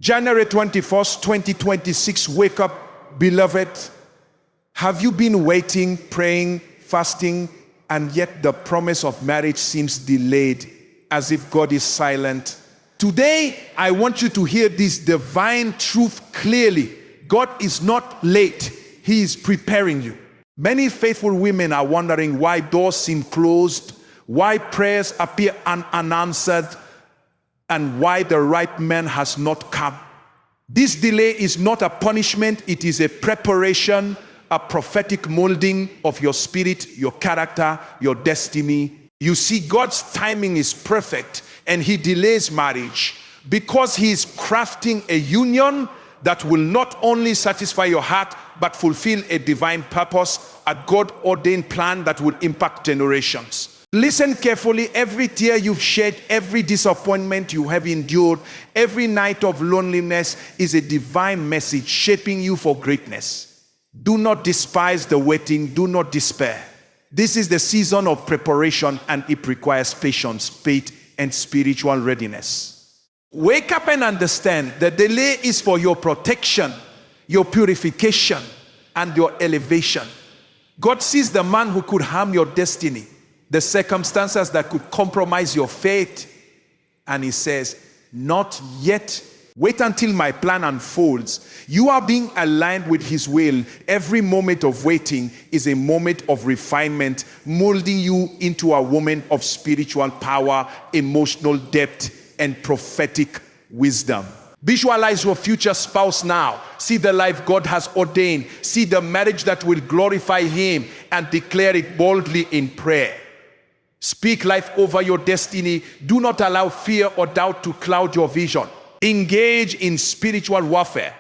January 21st, 2026, wake up, beloved. Have you been waiting, praying, fasting, and yet the promise of marriage seems delayed, as if God is silent? Today, I want you to hear this divine truth clearly. God is not late. He is preparing you. Many faithful women are wondering why doors seem closed, why prayers appear unanswered, and why the right man has not come. This delay is not a punishment, it is a preparation, a prophetic molding of your spirit, your character, your destiny. You see, God's timing is perfect, and He delays marriage because He is crafting a union that will not only satisfy your heart, but fulfill a divine purpose, a God-ordained plan that will impact generations. Listen carefully. Every tear you've shed, every disappointment you have endured, every night of loneliness is a divine message shaping you for greatness. Do not despise the waiting. Do not despair. This is the season of preparation, and it requires patience, faith, and spiritual readiness. Wake up and understand the delay is for your protection, your purification, and your elevation. God sees the man who could harm your destiny, the circumstances that could compromise your faith, and He says, not yet. Wait until my plan unfolds. You are being aligned with His will. Every moment of waiting is a moment of refinement, molding you into a woman of spiritual power, emotional depth, and prophetic wisdom. Visualize your future spouse now. See the life God has ordained. See the marriage that will glorify Him, and declare it boldly in prayer. Speak life over your destiny. Do not allow fear or doubt to cloud your vision. Engage in spiritual warfare.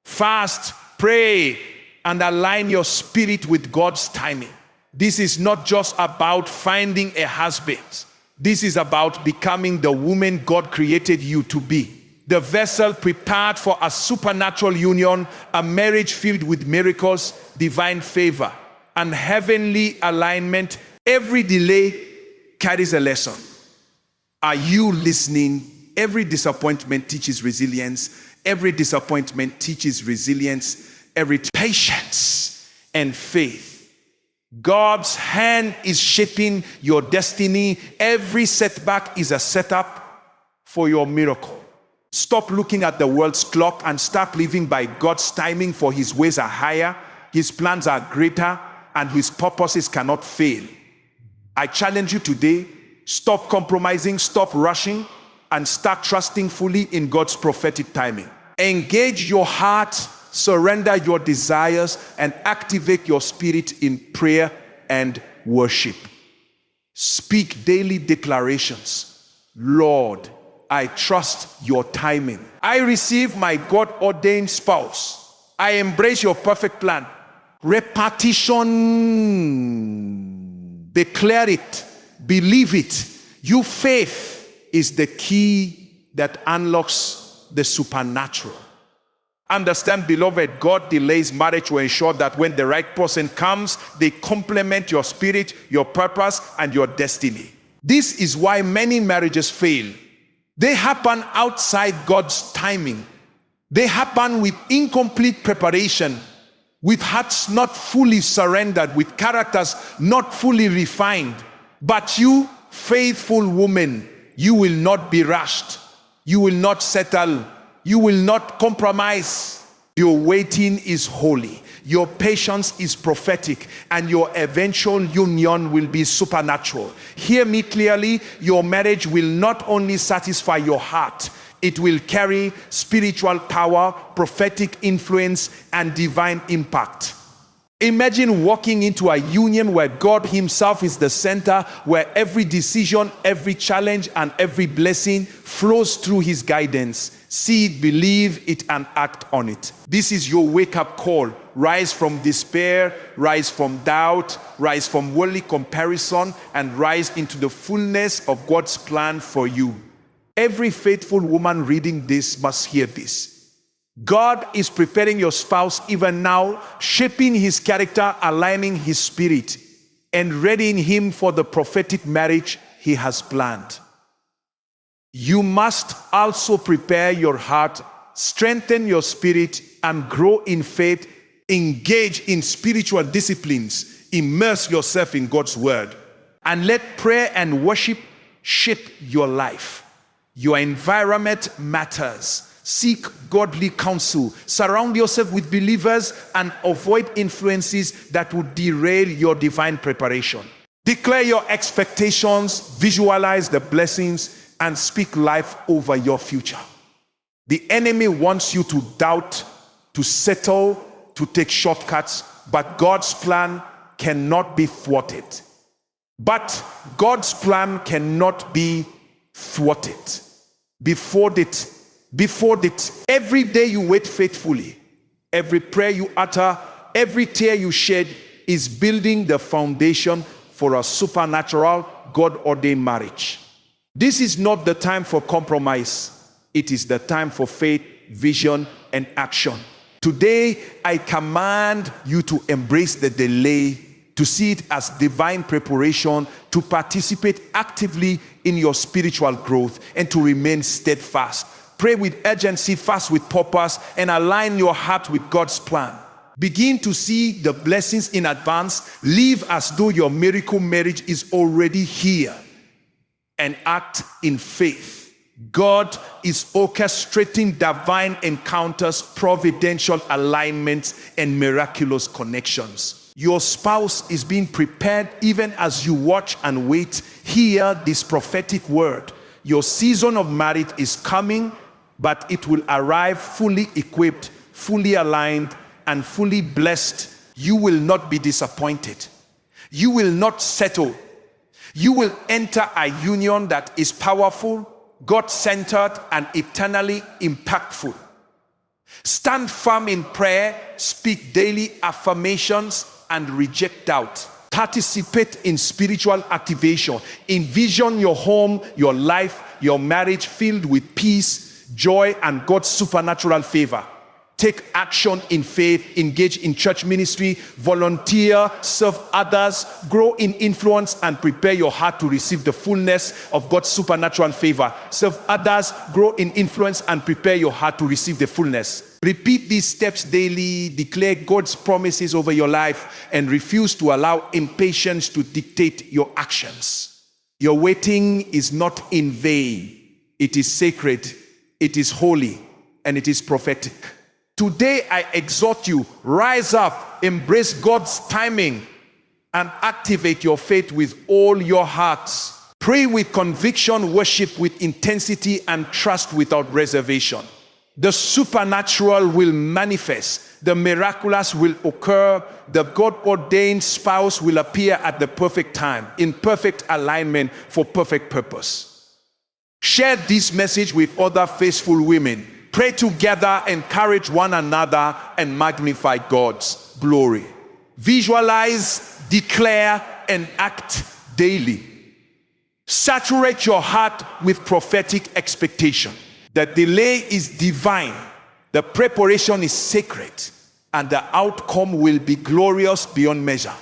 Fast, pray, and align your spirit with God's timing. This is not just about finding a husband. This is about becoming the woman God created you to be. The vessel prepared for a supernatural union, a marriage filled with miracles, divine favor, and heavenly alignment. Every delay carries a lesson. Are you listening? Every disappointment teaches resilience. Every disappointment teaches resilience. Every patience and faith. God's hand is shaping your destiny. Every setback is a setup for your miracle. Stop looking at the world's clock and start living by God's timing, for His ways are higher, His plans are greater, and His purposes cannot fail. I challenge you today, stop compromising, stop rushing, and start trusting fully in God's prophetic timing. Engage your heart, surrender your desires, and activate your spirit in prayer and worship. Speak daily declarations. Lord, I trust your timing. I receive my God-ordained spouse. I embrace your perfect plan. Repetition. Declare it. Believe it. Your faith is the key that unlocks the supernatural. Understand, beloved, God delays marriage to ensure that when the right person comes, they complement your spirit, your purpose, and your destiny. This is why many marriages fail. They happen outside God's timing. They happen with incomplete preparation, with hearts not fully surrendered, with characters not fully refined. But you, faithful woman, you will not be rushed. You will not settle. You will not compromise. Your waiting is holy. Your patience is prophetic, and your eventual union will be supernatural. Hear me clearly, your marriage will not only satisfy your heart, it will carry spiritual power, prophetic influence, and divine impact. Imagine walking into a union where God Himself is the center, where every decision, every challenge, and every blessing flows through His guidance. See it, believe it, and act on it. This is your wake-up call. Rise from despair, rise from doubt, rise from worldly comparison, and rise into the fullness of God's plan for you. Every faithful woman reading this must hear this. God is preparing your spouse even now, shaping his character, aligning his spirit, and readying him for the prophetic marriage He has planned. You must also prepare your heart strengthen your spirit, and grow in faith. Engage in spiritual disciplines. Immerse yourself in God's word. And let prayer and worship shape your life. Your environment matters. Seek godly counsel. Surround yourself with believers and avoid influences that would derail your divine preparation. Declare your expectations, visualize the blessings, and speak life over your future. The enemy wants you to doubt, to settle, to take shortcuts, but God's plan cannot be thwarted. But God's plan cannot be thwarted. Before it, every day you wait faithfully, every prayer you utter, every tear you shed is building the foundation for a supernatural, God-ordained marriage. This is not the time for compromise. It is the time for faith, vision, and action. Today, I command you to embrace the delay, to see it as divine preparation, to participate actively in your spiritual growth, and to remain steadfast. Pray with urgency, fast with purpose, and align your heart with God's plan. Begin to see the blessings in advance. Live as though your miracle marriage is already here, and act in faith. God is orchestrating divine encounters, providential alignments, and miraculous connections. Your spouse is being prepared even as you watch and wait. Hear this prophetic word. Your season of marriage is coming, but it will arrive fully equipped, fully aligned, and fully blessed. You will not be disappointed. You will not settle. You will enter a union that is powerful, God-centered, and eternally impactful. Stand firm in prayer, speak daily affirmations, and reject doubt. Participate in spiritual activation. Envision your home, your life, your marriage filled with peace, joy, and God's supernatural favor. Take action in faith, engage in church ministry, volunteer, serve others, grow in influence, and prepare your heart to receive the fullness of God's supernatural favor. Serve others, grow in influence, and prepare your heart to receive the fullness. Repeat these steps daily, declare God's promises over your life, and refuse to allow impatience to dictate your actions. Your waiting is not in vain. It is sacred, it is holy, and it is prophetic. Today, I exhort you, rise up, embrace God's timing, and activate your faith with all your hearts. Pray with conviction, worship with intensity, and trust without reservation. The supernatural will manifest. The miraculous will occur. The God-ordained spouse will appear at the perfect time, in perfect alignment for perfect purpose. Share this message with other faithful women. Pray together, encourage one another, and magnify God's glory. Visualize, declare, and act daily. Saturate your heart with prophetic expectation. The delay is divine, the preparation is sacred, and the outcome will be glorious beyond measure.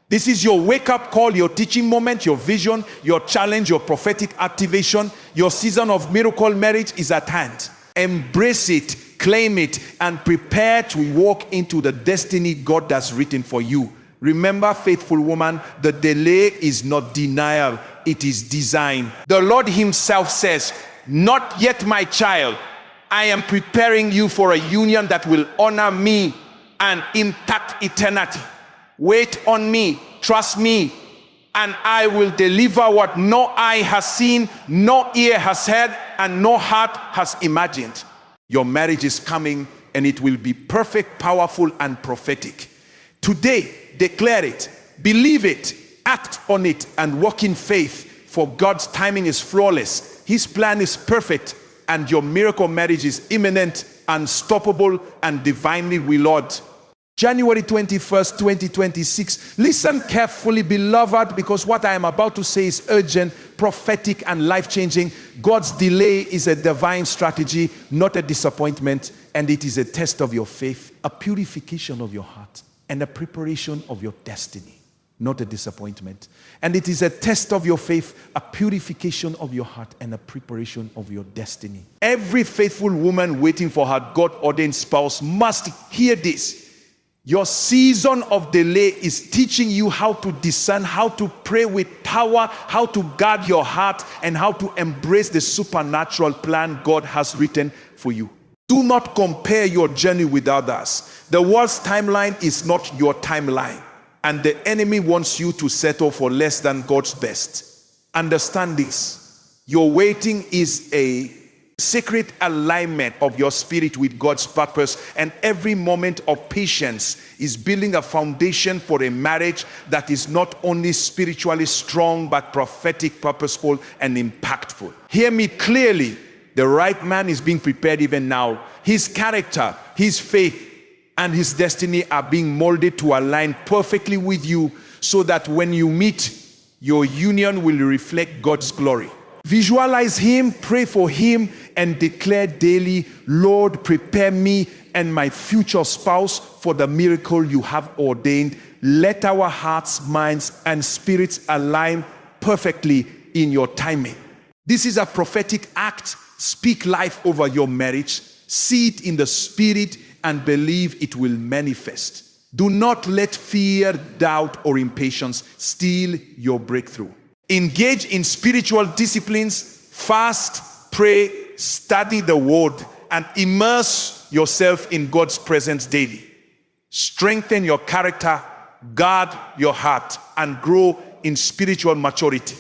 This is your wake-up call, your teaching moment, your vision, your challenge, your prophetic activation. Your season of miracle marriage is at hand. Embrace it, claim it, and prepare to walk into the destiny God has written for you. Remember, faithful woman, the delay is not denial, it is design. The Lord himself says, "Not yet, my child. I am preparing you for a union that will honor me and impact eternity. Wait on me, trust me, and I will deliver what no eye has seen, no ear has heard, and no heart has imagined." Your marriage is coming, and it will be perfect, powerful, and prophetic. Today, declare it, believe it, act on it, and walk in faith, for God's timing is flawless. His plan is perfect, and your miracle marriage is imminent, unstoppable, and divinely willed. January 21st, 2026. Listen carefully, beloved, because what I am about to say is urgent, prophetic, and life-changing. God's delay is a divine strategy, not a disappointment, and it is a test of your faith, a purification of your heart, and a preparation of your destiny. not a disappointment. And it is a test of your faith, a purification of your heart, and a preparation of your destiny. Every faithful woman waiting for her God-ordained spouse must hear this. Your season of delay is teaching you how to discern, how to pray with power, how to guard your heart, and how to embrace the supernatural plan God has written for you. Do not compare your journey with others. The world's timeline is not your timeline, and the enemy wants you to settle for less than God's best. Understand this. Your waiting is a sacred alignment of your spirit with God's purpose, and every moment of patience is building a foundation for a marriage that is not only spiritually strong but prophetic, purposeful, and impactful. Hear me clearly. The right man is being prepared even now. His character, his faith, and his destiny are being molded to align perfectly with you, so that when you meet, your union will reflect God's glory. Visualize him, pray for him, and declare daily, Lord, prepare me and my future spouse for the miracle you have ordained. Let our hearts, minds, and spirits align perfectly in your timing. This is a prophetic act. Speak life over your marriage. See it in the spirit and believe it will manifest. Do not let fear, doubt, or impatience steal your breakthrough. Engage in spiritual disciplines, fast, pray, study the word, and immerse yourself in God's presence daily. Strengthen your character, guard your heart, and grow in spiritual maturity.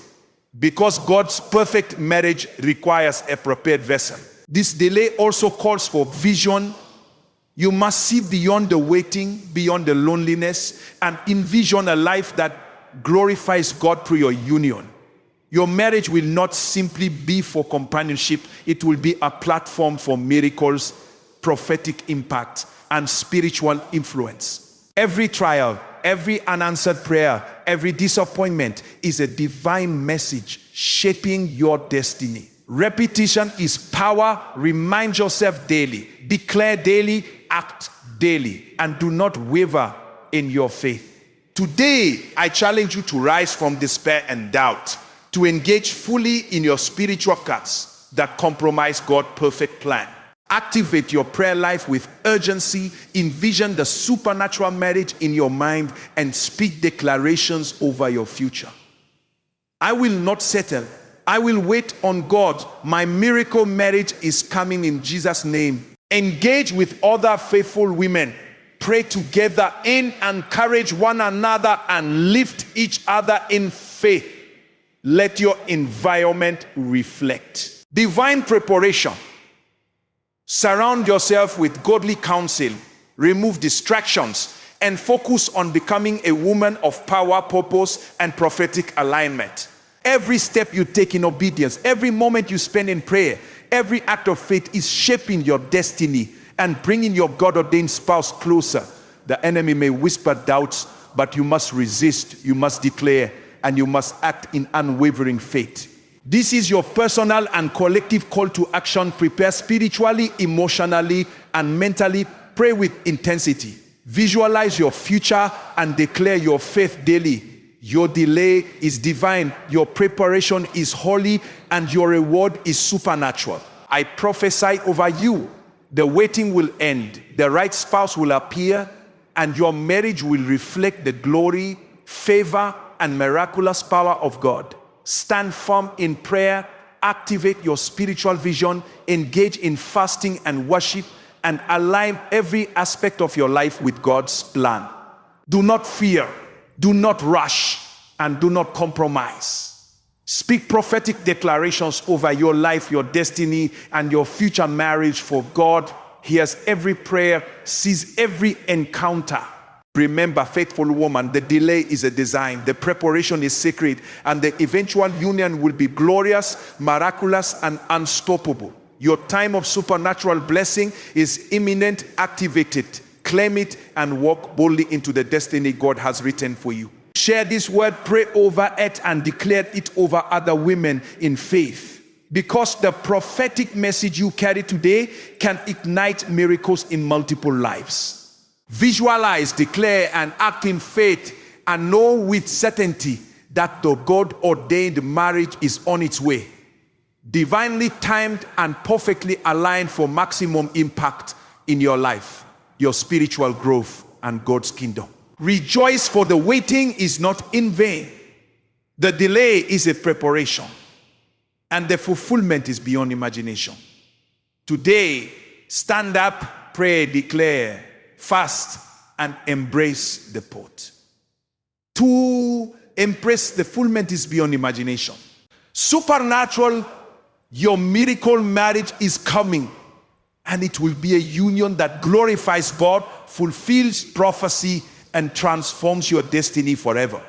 Because God's perfect marriage requires a prepared vessel. This delay also calls for vision. You must see beyond the waiting, beyond the loneliness, and envision a life that glorifies God through your union. Your marriage will not simply be for companionship. It will be a platform for miracles, prophetic impact, and spiritual influence. Every trial, every unanswered prayer, every disappointment is a divine message shaping your destiny. Repetition is power. Remind yourself daily. Declare daily. Act daily. And do not waver in your faith. Today, I challenge you to rise from despair and doubt, to engage fully in your spiritual cuts that compromise God's perfect plan. Activate your prayer life with urgency, envision the supernatural marriage in your mind, and speak declarations over your future. I will not settle. I will wait on God. My miracle marriage is coming in Jesus' name. Engage with other faithful women. Pray together, encourage one another, and lift each other in faith. Let your environment reflect divine preparation. Surround yourself with godly counsel. Remove distractions and focus on becoming a woman of power, purpose, and prophetic alignment. Every step you take in obedience, every moment you spend in prayer, every act of faith is shaping your destiny and bringing your God-ordained spouse closer. The enemy may whisper doubts, but you must resist, you must declare, and you must act in unwavering faith. This is your personal and collective call to action. Prepare spiritually, emotionally, and mentally. Pray with intensity. Visualize your future and declare your faith daily. Your delay is divine, your preparation is holy, and your reward is supernatural. I prophesy over you. The waiting will end, the right spouse will appear, and your marriage will reflect the glory, favor, and miraculous power of God. Stand firm in prayer, activate your spiritual vision, engage in fasting and worship, and align every aspect of your life with God's plan. Do not fear, do not rush, and do not compromise. Speak prophetic declarations over your life, your destiny, and your future marriage, for God hears every prayer, sees every encounter. Remember, faithful woman, the delay is a design, the preparation is sacred, and the eventual union will be glorious, miraculous, and unstoppable. Your time of supernatural blessing is imminent. Activate it, claim it, and walk boldly into the destiny God has written for you. Share this word, pray over it, and declare it over other women in faith. Because the prophetic message you carry today can ignite miracles in multiple lives. Visualize, declare, and act in faith, and know with certainty that the God-ordained marriage is on its way, divinely timed and perfectly aligned for maximum impact in your life, your spiritual growth, and God's kingdom. Rejoice, for the waiting is not in vain. The delay is a preparation, and the fulfillment is beyond imagination. Today, stand up, pray, declare, fast, and embrace the port. To embrace the fulfillment is beyond imagination. Supernatural, your miracle marriage is coming, and it will be a union that glorifies God, fulfills prophecy, and transforms your destiny forever.